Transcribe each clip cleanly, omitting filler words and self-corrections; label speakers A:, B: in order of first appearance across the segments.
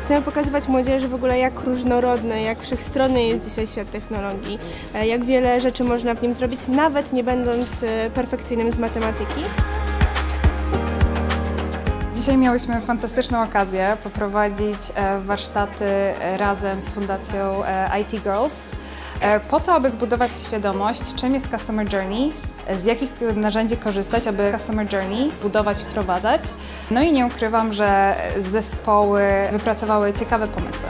A: Chcemy pokazywać młodzieży w ogóle, jak różnorodny, jak wszechstronny jest dzisiaj świat technologii, jak wiele rzeczy można w nim zrobić, nawet nie będąc perfekcyjnym z matematyki.
B: Dzisiaj miałyśmy fantastyczną okazję poprowadzić warsztaty razem z Fundacją IT Girls po to, aby zbudować świadomość, czym jest Customer Journey, z jakich narzędzi korzystać, aby Customer Journey budować, wprowadzać. No i nie ukrywam, że zespoły wypracowały ciekawe pomysły.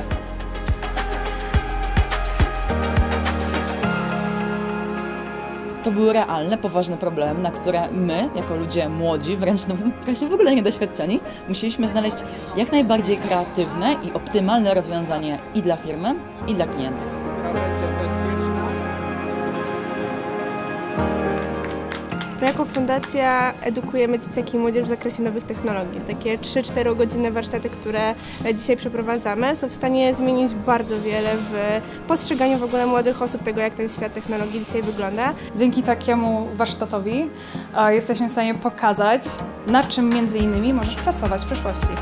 C: To były realne, poważne problemy, na które my, jako ludzie młodzi, wręcz w ogóle niedoświadczeni, musieliśmy znaleźć jak najbardziej kreatywne i optymalne rozwiązanie i dla firmy, i dla klienta.
A: My jako fundacja edukujemy dzieciaki i młodzież w zakresie nowych technologii. Takie 3-4 godzinne warsztaty, które dzisiaj przeprowadzamy, są w stanie zmienić bardzo wiele w postrzeganiu w ogóle młodych osób tego, jak ten świat technologii dzisiaj wygląda.
B: Dzięki takiemu warsztatowi jesteśmy w stanie pokazać, nad czym między innymi możesz pracować w przyszłości.